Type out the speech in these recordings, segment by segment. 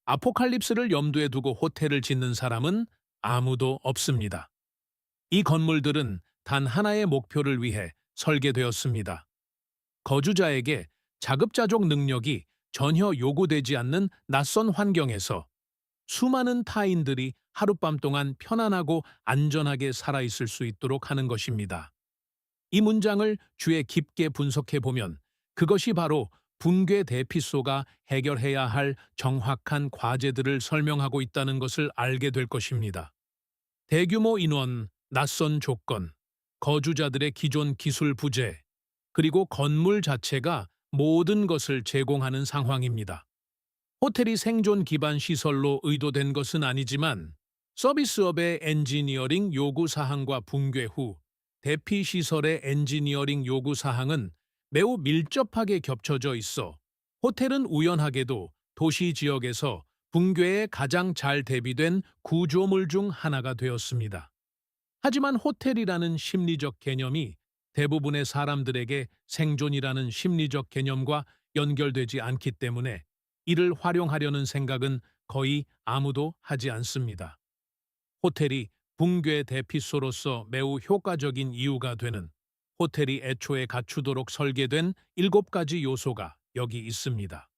아포칼립스를 염두에 두고 호텔을 짓는 사람은 아무도 없습니다. 이 건물들은 단 하나의 목표를 위해 설계되었습니다. 거주자에게 자급자족 능력이 전혀 요구되지 않는 낯선 환경에서 수많은 타인들이 하룻밤 동안 편안하고 안전하게 살아있을 수 있도록 하는 것입니다. 이 문장을 주에 깊게 분석해 보면 그것이 바로 붕괴 대피소가 해결해야 할 정확한 과제들을 설명하고 있다는 것을 알게 될 것입니다. 대규모 인원, 낯선 조건, 거주자들의 기존 기술 부재, 그리고 건물 자체가 모든 것을 제공하는 상황입니다. 호텔이 생존 기반 시설로 의도된 것은 아니지만 서비스업의 엔지니어링 요구 사항과 붕괴 후 대피 시설의 엔지니어링 요구 사항은 매우 밀접하게 겹쳐져 있어 호텔은 우연하게도 도시 지역에서 붕괴에 가장 잘 대비된 구조물 중 하나가 되었습니다. 하지만 호텔이라는 심리적 개념이 대부분의 사람들에게 생존이라는 심리적 개념과 연결되지 않기 때문에 이를 활용하려는 생각은 거의 아무도 하지 않습니다. 호텔이 붕괴 대피소로서 매우 효과적인 이유가 되는 호텔이 애초에 갖추도록 설계된 7가지 요소가 여기 있습니다.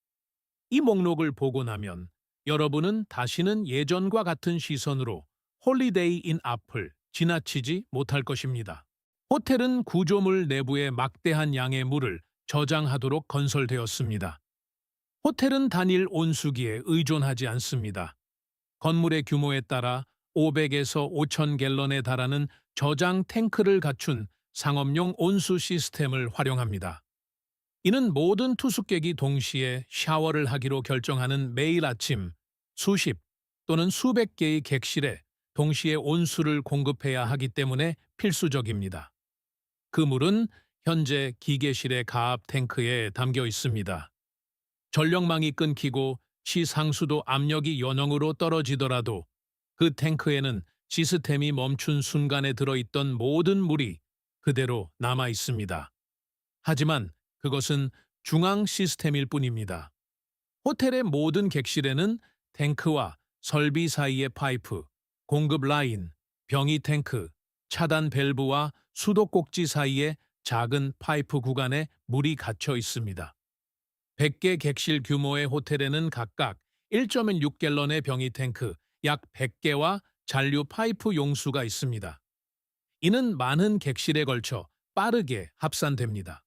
이 목록을 보고 나면 여러분은 다시는 예전과 같은 시선으로 홀리데이 인 앞을 지나치지 못할 것입니다. 호텔은 구조물 내부에 막대한 양의 물을 저장하도록 건설되었습니다. 호텔은 단일 온수기에 의존하지 않습니다. 건물의 규모에 따라 500에서 5,000 갤런에 달하는 저장 탱크를 갖춘 상업용 온수 시스템을 활용합니다. 이는 모든 투숙객이 동시에 샤워를 하기로 결정하는 매일 아침 수십 또는 수백 개의 객실에 동시에 온수를 공급해야 하기 때문에 필수적입니다. 그 물은 현재 기계실의 가압 탱크에 담겨 있습니다. 전력망이 끊기고 시상수도 압력이 연형으로 떨어지더라도 그 탱크에는 시스템이 멈춘 순간에 들어있던 모든 물이 그대로 남아 있습니다. 하지만 그것은 중앙 시스템일 뿐입니다. 호텔의 모든 객실에는 탱크와 설비 사이의 파이프, 공급 라인, 병이 탱크, 차단 밸브와 수도꼭지 사이에 작은 파이프 구간에 물이 갇혀 있습니다. 100개 객실 규모의 호텔에는 각각 1.6갤런의 병이 탱크, 약 100개와 잔류 파이프 용수가 있습니다. 이는 많은 객실에 걸쳐 빠르게 합산됩니다.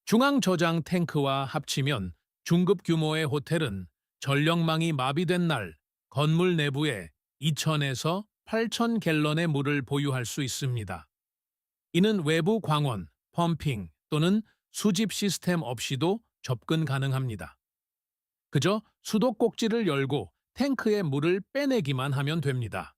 중앙 저장 탱크와 합치면 중급 규모의 호텔은 전력망이 마비된 날 건물 내부에 2,000에서 8,000 갤런의 물을 보유할 수 있습니다. 이는 외부 광원, 펌핑 또는 수집 시스템 없이도 접근 가능합니다. 그저 수도꼭지를 열고 탱크에 물을 빼내기만 하면 됩니다.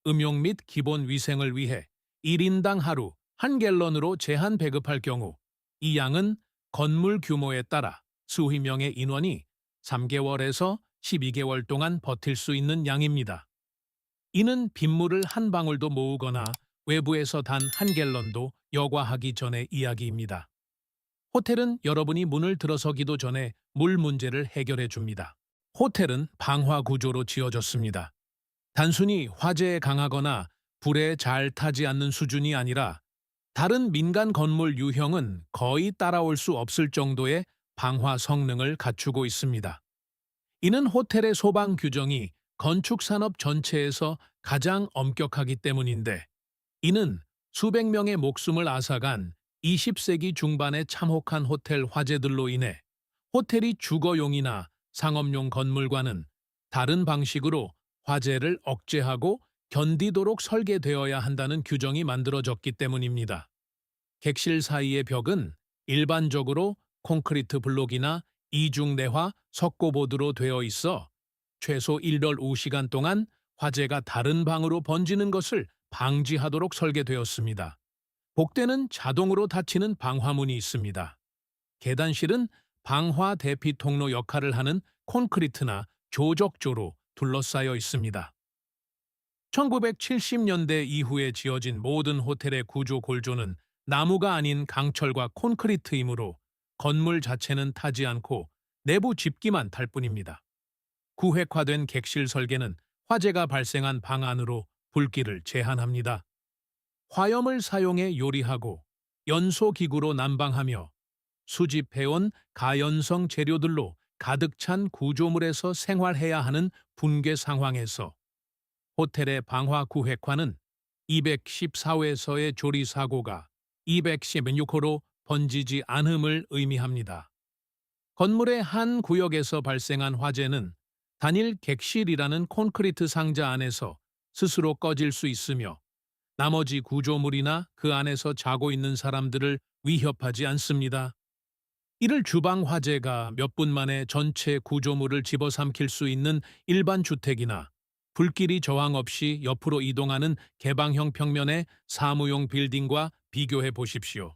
음용 및 기본 위생을 위해 1인당 하루 1갤런으로 제한 배급할 경우 이 양은 건물 규모에 따라 수십 명의 인원이 3개월에서 12개월 동안 버틸 수 있는 양입니다. 이는 빗물을 한 방울도 모으거나 외부에서 단 1갤런도 여과하기 전의 이야기입니다. 호텔은 여러분이 문을 들어서기도 전에 물 문제를 해결해 줍니다. 호텔은 방화 구조로 지어졌습니다. 단순히 화재에 강하거나 불에 잘 타지 않는 수준이 아니라 다른 민간 건물 유형은 거의 따라올 수 없을 정도의 방화 성능을 갖추고 있습니다. 이는 호텔의 소방 규정이 건축 산업 전체에서 가장 엄격하기 때문인데, 이는 수백 명의 목숨을 앗아간 20세기 중반의 참혹한 호텔 화재들로 인해 호텔이 주거용이나 상업용 건물과는 다른 방식으로 화재를 억제하고 견디도록 설계되어야 한다는 규정이 만들어졌기 때문입니다. 객실 사이의 벽은 일반적으로 콘크리트 블록이나 이중내화 석고보드로 되어 있어 최소 1.5시간 동안 화재가 다른 방으로 번지는 것을 방지하도록 설계되었습니다. 복대는 자동으로 닫히는 방화문이 있습니다. 계단실은 방화 대피 통로 역할을 하는 콘크리트나 조적조로 둘러싸여 있습니다. 1970년대 이후에 지어진 모든 호텔의 구조 골조는 나무가 아닌 강철과 콘크리트이므로 건물 자체는 타지 않고 내부 집기만 탈 뿐입니다. 구획화된 객실 설계는 화재가 발생한 방 안으로 불길을 제한합니다. 화염을 사용해 요리하고 연소 기구로 난방하며 수집해온 가연성 재료들로 가득 찬 구조물에서 생활해야 하는 붕괴 상황에서 호텔의 방화 구획화는 214회서의 조리 사고가 216호로 번지지 않음을 의미합니다. 건물의 한 구역에서 발생한 화재는 단일 객실이라는 콘크리트 상자 안에서 스스로 꺼질 수 있으며 나머지 구조물이나 그 안에서 자고 있는 사람들을 위협하지 않습니다. 이를 주방 화재가 몇 분 만에 전체 구조물을 집어삼킬 수 있는 일반 주택이나 불길이 저항 없이 옆으로 이동하는 개방형 평면의 사무용 빌딩과 비교해 보십시오.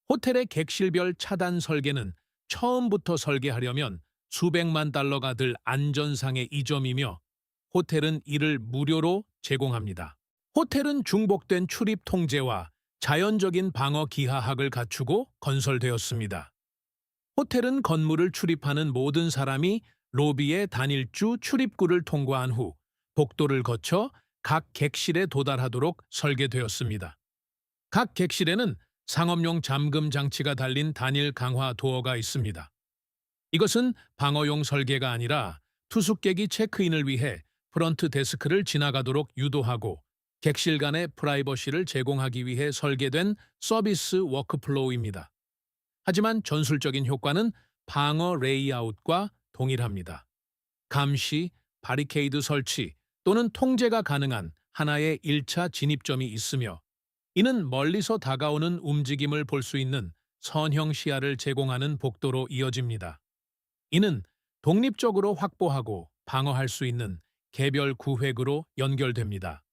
호텔의 객실별 차단 설계는 처음부터 설계하려면 수백만 달러가 들 안전상의 이점이며 호텔은 이를 무료로 제공합니다. 호텔은 중복된 출입 통제와 자연적인 방어 기하학을 갖추고 건설되었습니다. 호텔은 건물을 출입하는 모든 사람이 로비의 단일주 출입구를 통과한 후 복도를 거쳐 각 객실에 도달하도록 설계되었습니다. 각 객실에는 상업용 잠금 장치가 달린 단일 강화 도어가 있습니다. 이것은 방어용 설계가 아니라 투숙객이 체크인을 위해 프런트 데스크를 지나가도록 유도하고 객실 간의 프라이버시를 제공하기 위해 설계된 서비스 워크플로우입니다. 하지만 전술적인 효과는 방어 레이아웃과 동일합니다. 감시, 바리케이드 설치 또는 통제가 가능한 하나의 1차 진입점이 있으며 이는 멀리서 다가오는 움직임을 볼 수 있는 선형 시야를 제공하는 복도로 이어집니다. 이는 독립적으로 확보하고 방어할 수 있는 개별 구획으로 연결됩니다.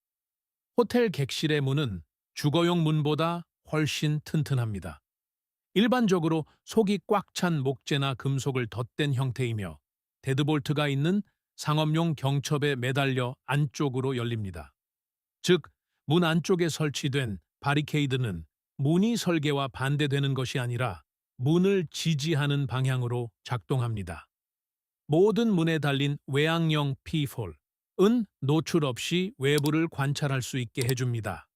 호텔 객실의 문은 주거용 문보다 훨씬 튼튼합니다. 일반적으로 속이 꽉 찬 목재나 금속을 덧댄 형태이며 데드볼트가 있는 상업용 경첩에 매달려 안쪽으로 열립니다. 즉, 문 안쪽에 설치된 바리케이드는 문이 설계와 반대되는 것이 아니라 문을 지지하는 방향으로 작동합니다. 모든 문에 달린 외양형 피폴은 노출 없이 외부를 관찰할 수 있게 해줍니다.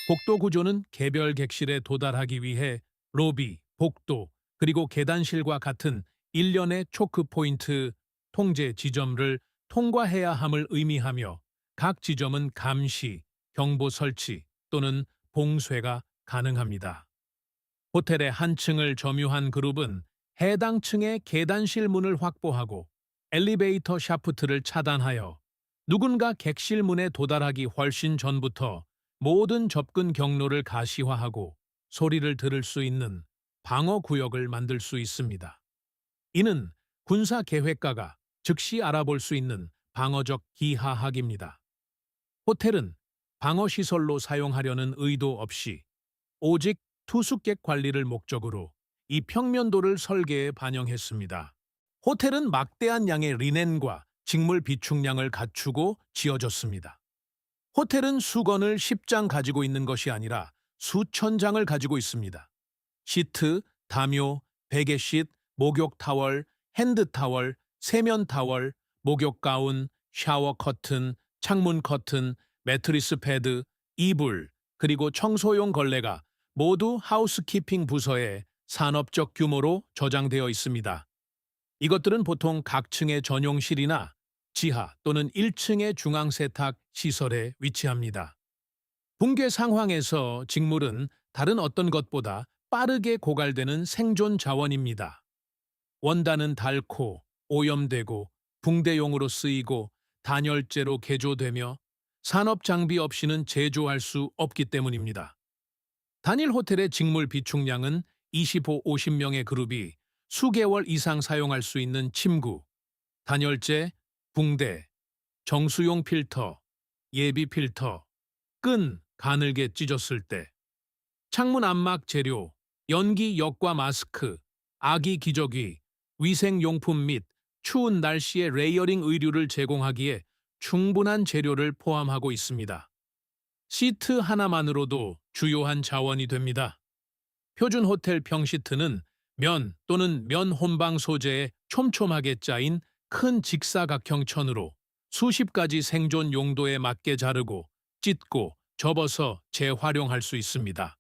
복도 구조는 개별 객실에 도달하기 위해 로비, 복도, 그리고 계단실과 같은 일련의 초크 포인트, 통제 지점을 통과해야 함을 의미하며 각 지점은 감시, 경보 설치 또는 봉쇄가 가능합니다. 호텔의 한 층을 점유한 그룹은 해당 층의 계단실 문을 확보하고 엘리베이터 샤프트를 차단하여 누군가 객실 문에 도달하기 훨씬 전부터 모든 접근 경로를 가시화하고 소리를 들을 수 있는 방어 구역을 만들 수 있습니다. 이는 군사 계획가가 즉시 알아볼 수 있는 방어적 기하학입니다. 호텔은 방어 시설로 사용하려는 의도 없이 오직 투숙객 관리를 목적으로 이 평면도를 설계에 반영했습니다. 호텔은 막대한 양의 리넨과 직물 비축량을 갖추고 지어졌습니다. 호텔은 수건을 10장 가지고 있는 것이 아니라 수천 장을 가지고 있습니다. 시트, 담요, 베개싯, 목욕 타월, 핸드 타월, 세면 타월, 목욕 가운, 샤워 커튼, 창문 커튼, 매트리스 패드, 이불, 그리고 청소용 걸레가 모두 하우스키핑 부서에 산업적 규모로 저장되어 있습니다. 이것들은 보통 각 층의 전용실이나 지하 또는 1층의 중앙세탁 시설에 위치합니다. 붕괴 상황에서 직물은 다른 어떤 것보다 빠르게 고갈되는 생존 자원입니다. 원단은 닳고 오염되고 붕대용으로 쓰이고 단열재로 개조되며 산업 장비 없이는 제조할 수 없기 때문입니다. 단일 호텔의 직물 비축량은 50명의 그룹이 수개월 이상 사용할 수 있는 침구, 단열재, 붕대, 정수용 필터, 예비 필터, 끈, 가늘게 찢었을 때, 창문 암막 재료, 연기 역과 마스크, 아기 기저귀, 위생용품 및 추운 날씨에 레이어링 의류를 제공하기에 충분한 재료를 포함하고 있습니다. 시트 하나만으로도 주요한 자원이 됩니다. 표준 호텔 평시트는 면 또는 면 혼방 소재에 촘촘하게 짜인 큰 직사각형 천으로 수십 가지 생존 용도에 맞게 자르고 찢고 접어서 재활용할 수 있습니다.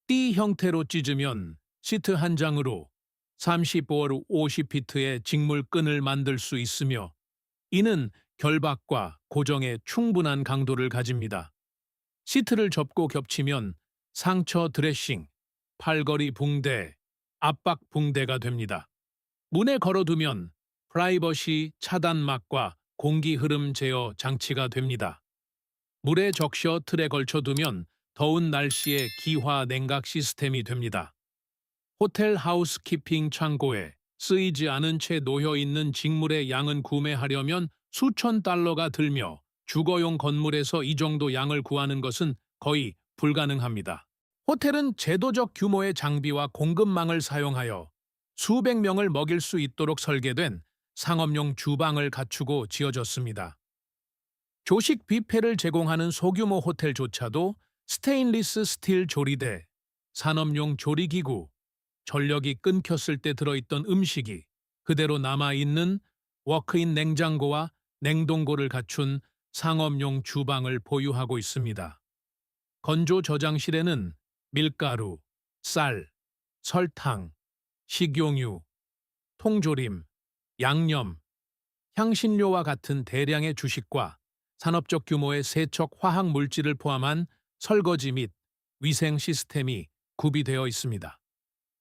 띠 형태로 찢으면 시트 한 장으로 35월 50피트의 직물끈을 만들 수 있으며 이는 결박과 고정에 충분한 강도를 가집니다. 시트를 접고 겹치면 상처 드레싱, 팔걸이 붕대, 압박 붕대가 됩니다. 문에 걸어두면 프라이버시 차단막과 공기 흐름 제어 장치가 됩니다. 물에 적셔 틀에 걸쳐두면 더운 날씨에 기화 냉각 시스템이 됩니다. 호텔 하우스키핑 창고에 쓰이지 않은 채 놓여 있는 직물의 양은 구매하려면 수천 달러가 들며 주거용 건물에서 이 정도 양을 구하는 것은 거의 불가능합니다. 호텔은 제도적 규모의 장비와 공급망을 사용하여 수백 명을 먹일 수 있도록 설계된 상업용 주방을 갖추고 지어졌습니다. 조식 뷔페를 제공하는 소규모 호텔조차도 스테인리스 스틸 조리대, 산업용 조리기구, 전력이 끊겼을 때 들어있던 음식이 그대로 남아있는 워크인 냉장고와 냉동고를 갖춘 상업용 주방을 보유하고 있습니다. 건조 저장실에는 밀가루, 쌀, 설탕, 식용유, 통조림, 양념, 향신료와 같은 대량의 주식과 산업적 규모의 세척 화학 물질을 포함한 설거지 및 위생 시스템이 구비되어 있습니다.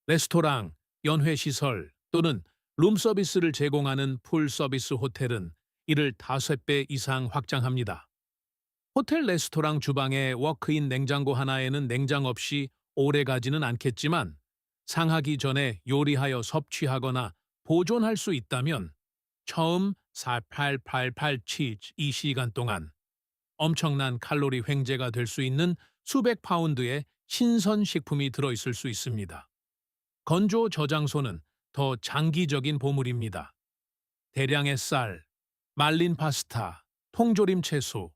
레스토랑, 연회시설 또는 룸서비스를 제공하는 풀서비스 호텔은 이를 5배 이상 확장합니다. 호텔 레스토랑 주방의 워크인 냉장고 하나에는 냉장 없이 오래 가지는 않겠지만 상하기 전에 요리하여 섭취하거나 보존할 수 있다면 처음 488872시간 동안 엄청난 칼로리 횡재가 될 수 있는 수백 파운드의 신선 식품이 들어있을 수 있습니다. 건조 저장소는 더 장기적인 보물입니다. 대량의 쌀, 말린 파스타, 통조림 채소,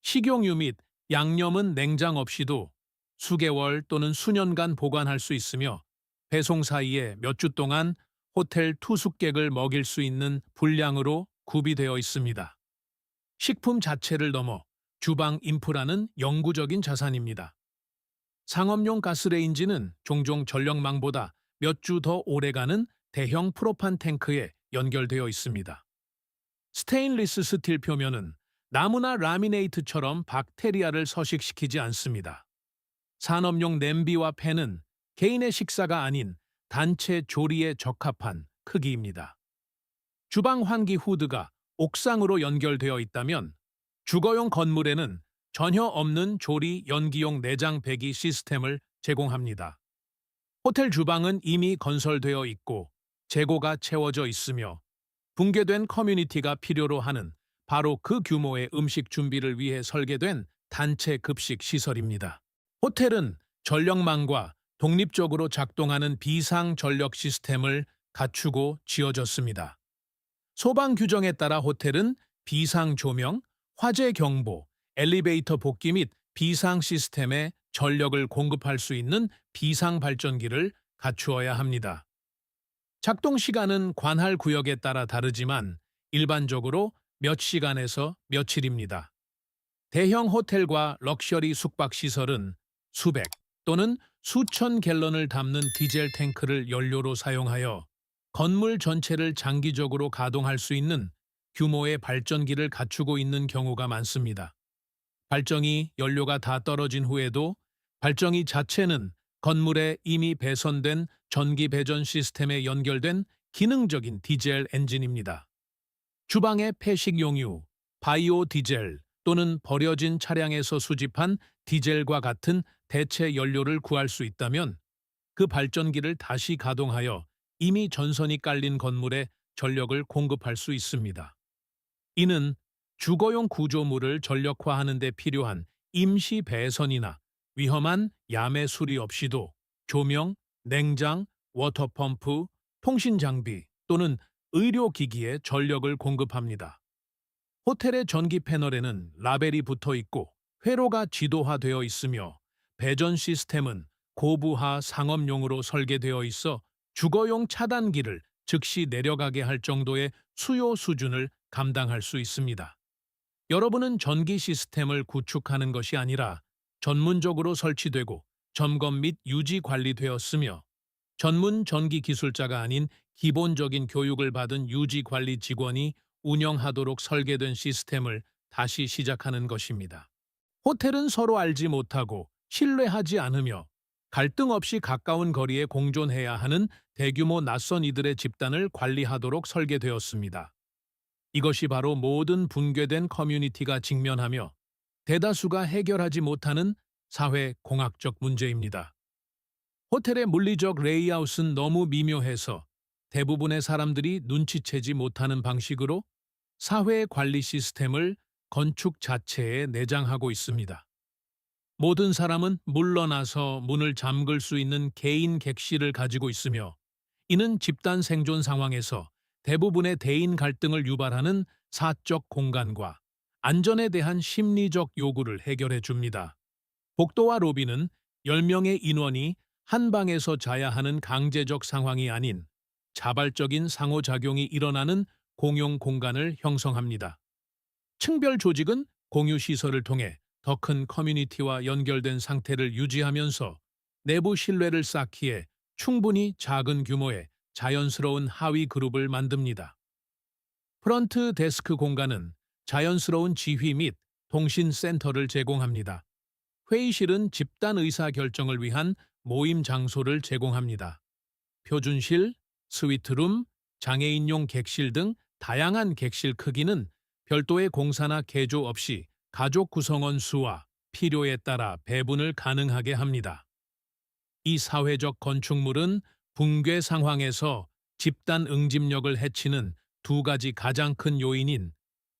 식용유 및 양념은 냉장 없이도 수개월 또는 수년간 보관할 수 있으며 배송 사이에 몇 주 동안 호텔 투숙객을 먹일 수 있는 분량으로 구비되어 있습니다. 식품 자체를 넘어 주방 인프라는 영구적인 자산입니다. 상업용 가스레인지는 종종 전력망보다 몇 주 더 오래가는 대형 프로판 탱크에 연결되어 있습니다. 스테인리스 스틸 표면은 나무나 라미네이트처럼 박테리아를 서식시키지 않습니다. 산업용 냄비와 팬은 개인의 식사가 아닌 단체 조리에 적합한 크기입니다. 주방 환기 후드가 옥상으로 연결되어 있다면 주거용 건물에는 전혀 없는 조리 연기용 내장 배기 시스템을 제공합니다. 호텔 주방은 이미 건설되어 있고 재고가 채워져 있으며 붕괴된 커뮤니티가 필요로 하는 바로 그 규모의 음식 준비를 위해 설계된 단체 급식 시설입니다. 호텔은 전력망과 독립적으로 작동하는 비상 전력 시스템을 갖추고 지어졌습니다. 소방 규정에 따라 호텔은 비상 조명, 화재 경보, 엘리베이터 복귀 및 비상 시스템에 전력을 공급할 수 있는 비상 발전기를 갖추어야 합니다. 작동 시간은 관할 구역에 따라 다르지만 일반적으로 몇 시간에서 며칠입니다. 대형 호텔과 럭셔리 숙박시설은 수백 또는 수천 갤런을 담는 디젤 탱크를 연료로 사용하여 건물 전체를 장기적으로 가동할 수 있는 규모의 발전기를 갖추고 있는 경우가 많습니다. 발전기 연료가 다 떨어진 후에도 발전기 자체는 건물에 이미 배선된 전기 배전 시스템에 연결된 기능적인 디젤 엔진입니다. 주방의 폐식용유, 바이오 디젤 또는 버려진 차량에서 수집한 디젤과 같은 대체 연료를 구할 수 있다면 그 발전기를 다시 가동하여 이미 전선이 깔린 건물에 전력을 공급할 수 있습니다. 이는 주거용 구조물을 전력화하는 데 필요한 임시 배선이나 위험한 야매 수리 없이도 조명, 냉장, 워터펌프, 통신장비 또는 의료기기에 전력을 공급합니다. 호텔의 전기 패널에는 라벨이 붙어 있고 회로가 지도화되어 있으며 배전 시스템은 고부하 상업용으로 설계되어 있어 주거용 차단기를 즉시 내려가게 할 정도의 수요 수준을 감당할 수 있습니다. 여러분은 전기 시스템을 구축하는 것이 아니라 전문적으로 설치되고 점검 및 유지 관리되었으며 전문 전기 기술자가 아닌 기본적인 교육을 받은 유지 관리 직원이 운영하도록 설계된 시스템을 다시 시작하는 것입니다. 호텔은 서로 알지 못하고 신뢰하지 않으며 갈등 없이 가까운 거리에 공존해야 하는 대규모 낯선 이들의 집단을 관리하도록 설계되었습니다. 이것이 바로 모든 붕괴된 커뮤니티가 직면하며 대다수가 해결하지 못하는 사회 공학적 문제입니다. 호텔의 물리적 레이아웃은 너무 미묘해서 대부분의 사람들이 눈치채지 못하는 방식으로 사회 관리 시스템을 건축 자체에 내장하고 있습니다. 모든 사람은 물러나서 문을 잠글 수 있는 개인 객실을 가지고 있으며 이는 집단 생존 상황에서 대부분의 대인 갈등을 유발하는 사적 공간과 안전에 대한 심리적 요구를 해결해 줍니다. 복도와 로비는 10명의 인원이 한 방에서 자야 하는 강제적 상황이 아닌 자발적인 상호작용이 일어나는 공용 공간을 형성합니다. 층별 조직은 공유 시설을 통해 더 큰 커뮤니티와 연결된 상태를 유지하면서 내부 신뢰를 쌓기에 충분히 작은 규모의 자연스러운 하위 그룹을 만듭니다. 프런트 데스크 공간은 자연스러운 지휘 및 통신 센터를 제공합니다. 회의실은 집단 의사 결정을 위한 모임 장소를 제공합니다. 표준실, 스위트룸, 장애인용 객실 등 다양한 객실 크기는 별도의 공사나 개조 없이 가족 구성원 수와 필요에 따라 배분을 가능하게 합니다. 이 사회적 건축물은 붕괴 상황에서 집단 응집력을 해치는 두 가지 가장 큰 요인인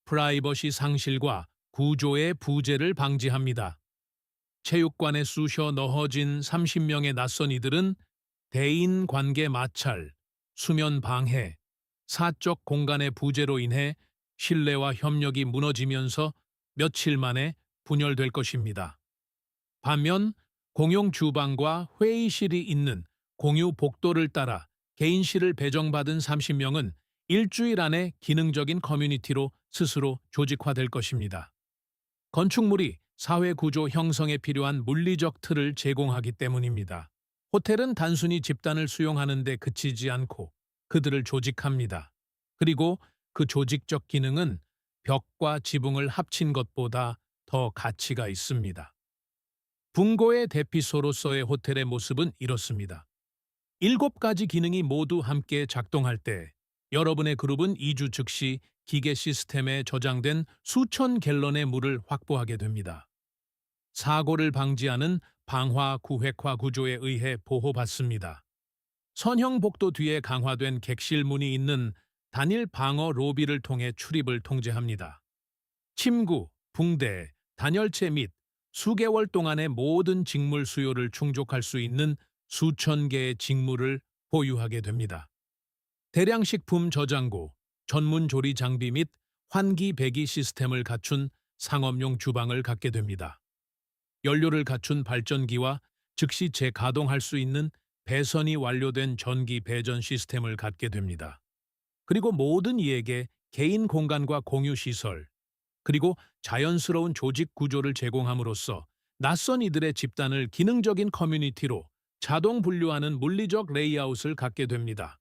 프라이버시 상실과 구조의 부재를 방지합니다. 체육관에 쑤셔 넣어진 30명의 낯선 이들은 대인 관계 마찰, 수면 방해, 사적 공간의 부재로 인해 신뢰와 협력이 무너지면서 며칠 만에 분열될 것입니다. 반면 공용 주방과 회의실이 있는 공유 복도를 따라 개인실을 배정받은 30명은 일주일 안에 기능적인 커뮤니티로 스스로 조직화될 것입니다. 건축물이 사회 구조 형성에 필요한 물리적 틀을 제공하기 때문입니다. 호텔은 단순히 집단을 수용하는 데 그치지 않고 그들을 조직합니다. 그리고 그 조직적 기능은 벽과 지붕을 합친 것보다 더 가치가 있습니다. 붕고의 대피소로서의 호텔의 모습은 이렇습니다. 7가지 기능이 모두 함께 작동할 때 여러분의 그룹은 2주 즉시 기계 시스템에 저장된 수천 갤런의 물을 확보하게 됩니다. 사고를 방지하는 방화 구획화 구조에 의해 보호받습니다. 선형 복도 뒤에 강화된 객실 문이 있는 단일 방어 로비를 통해 출입을 통제합니다. 침구, 붕대, 단열재 및 수개월 동안의 모든 직물 수요를 충족할 수 있는 수천 개의 직물을 보유하게 됩니다. 대량 식품 저장고, 전문 조리 장비 및 환기 배기 시스템을 갖춘 상업용 주방을 갖게 됩니다. 연료를 갖춘 발전기와 즉시 재가동할 수 있는 배선이 완료된 전기 배전 시스템을 갖게 됩니다. 그리고 모든 이에게 개인 공간과 공유 시설, 그리고 자연스러운 조직 구조를 제공함으로써 낯선 이들의 집단을 기능적인 커뮤니티로 자동 분류하는 물리적 레이아웃을 갖게 됩니다.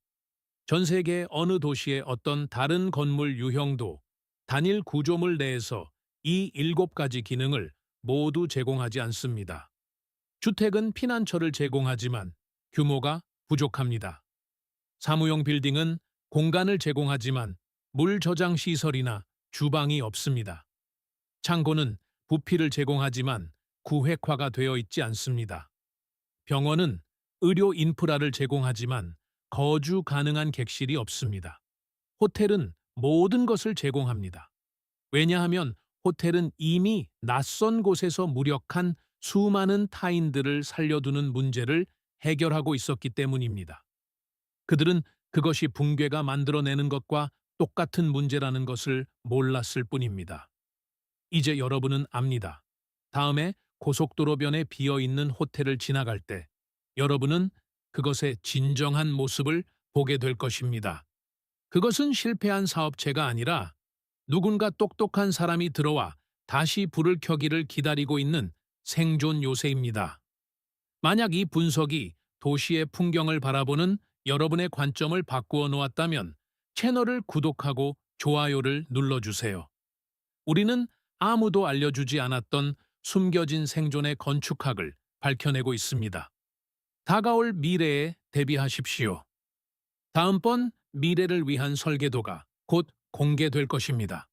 전 세계 어느 도시의 어떤 다른 건물 유형도 단일 구조물 내에서 이 7가지 기능을 모두 제공하지 않습니다. 주택은 피난처를 제공하지만 규모가 부족합니다. 사무용 빌딩은 공간을 제공하지만 물 저장 시설이나 주방이 없습니다. 창고는 부피를 제공하지만 구획화가 되어 있지 않습니다. 병원은 의료 인프라를 제공하지만 거주 가능한 객실이 없습니다. 호텔은 모든 것을 제공합니다. 왜냐하면 호텔은 이미 낯선 곳에서 무력한 수많은 타인들을 살려두는 문제를 해결하고 있었기 때문입니다. 그들은 그것이 붕괴가 만들어내는 것과 똑같은 문제라는 것을 몰랐을 뿐입니다. 이제 여러분은 압니다. 다음에 고속도로변에 비어있는 호텔을 지나갈 때 여러분은 그것의 진정한 모습을 보게 될 것입니다. 그것은 실패한 사업체가 아니라 누군가 똑똑한 사람이 들어와 다시 불을 켜기를 기다리고 있는 생존 요새입니다. 만약 이 분석이 도시의 풍경을 바라보는 여러분의 관점을 바꾸어 놓았다면 채널을 구독하고 좋아요를 눌러주세요. 우리는 아무도 알려주지 않았던 숨겨진 생존의 건축학을 밝혀내고 있습니다. 다가올 미래에 대비하십시오. 다음번 미래를 위한 설계도가 곧 공개될 것입니다.